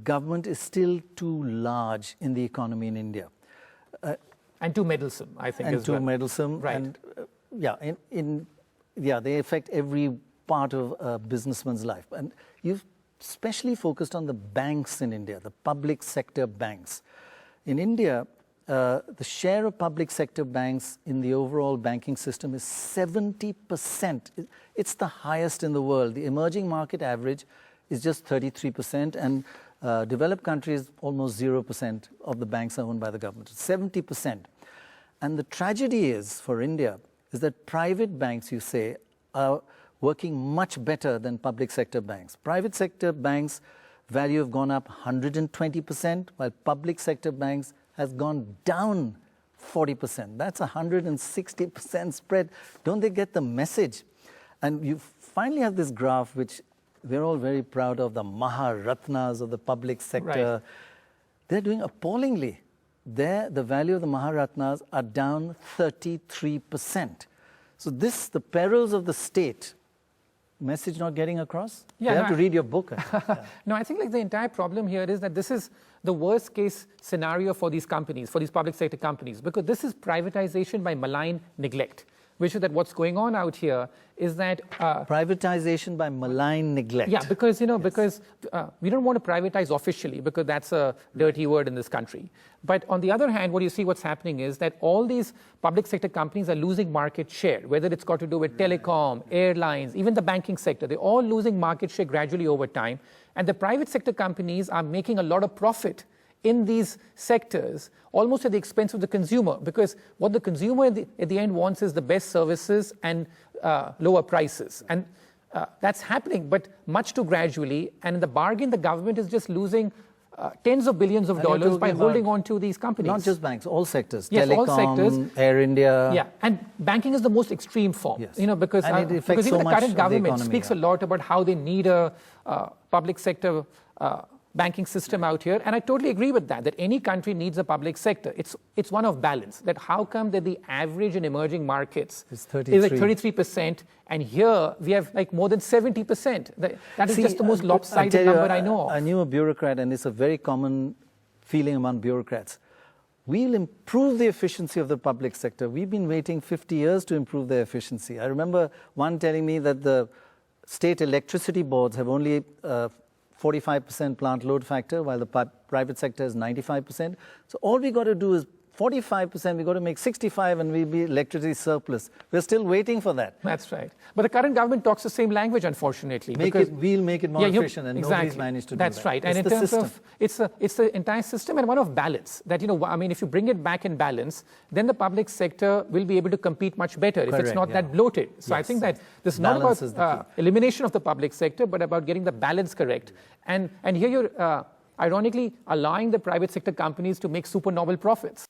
government is still too large in the economy in India. And too meddlesome, I think, and too meddlesome. Right. And they affect every part of a businessman's life. And you've especially focused on the banks in India, the public sector banks. In India, the share of public sector banks in the overall banking system is 70%. It's the highest in the world. The emerging market average is just 33%, and developed countries, almost 0% of the banks are owned by the government, 70%. And the tragedy is, for India, is that private banks, you say, are working much better than public sector banks. Private sector banks' value have gone up 120%, while public sector banks has gone down 40%. That's 160% spread. Don't they get the message? And you finally have this graph, which we're all very proud of, the Maharatnas of the public sector. Right. They're doing appallingly. There, the value of the Maharatnas are down 33%. So this, the perils of the state, message not getting across? Yeah, you have to read your book. No, I think like the entire problem here is that this is the worst case scenario for these companies, for these public sector companies, because this is privatization by malign neglect, which is that what's going on out here is that... privatization by malign neglect. Yeah, because, because we don't want to privatize officially because that's a dirty word in this country. But on the other hand, what you see what's happening is that all these public sector companies are losing market share, whether it's got to do with telecom, airlines, even the banking sector. They're all losing market share gradually over time. And the private sector companies are making a lot of profit in these sectors, almost at the expense of the consumer, because what the consumer at the end wants is the best services and lower prices. And that's happening, but much too gradually. And in the bargain, the government is just losing tens of billions of dollars by holding on to these companies. Not just banks, all sectors. Yes, telecom, all sectors. Air India. Yeah, and banking is the most extreme form. Yes. Because even the current government speaks a lot about how they need a public sector banking system out here, and I totally agree with that any country needs a public sector. It's one of balance, that how come that the average in emerging markets is like 33%, and here we have like more than 70%. That is just the most lopsided number I know of. I knew a bureaucrat, and it's a very common feeling among bureaucrats. We'll improve the efficiency of the public sector. We've been waiting 50 years to improve their efficiency. I remember one telling me that the state electricity boards have only 45% plant load factor, while the private sector is 95%. So all we got to do is 45%, we got to make 65, and we'll be electricity surplus. We're still waiting for that. That's right. But the current government talks the same language, unfortunately. We'll make it more efficient, and nobody's managed to do that. That's right. And in terms of, it's the entire system, and one of balance. That, if you bring it back in balance, then the public sector will be able to compete much better if it's not that bloated. So I think that this is not about elimination of the public sector, but about getting the balance correct. And here you're, ironically, allowing the private sector companies to make supernormal profits.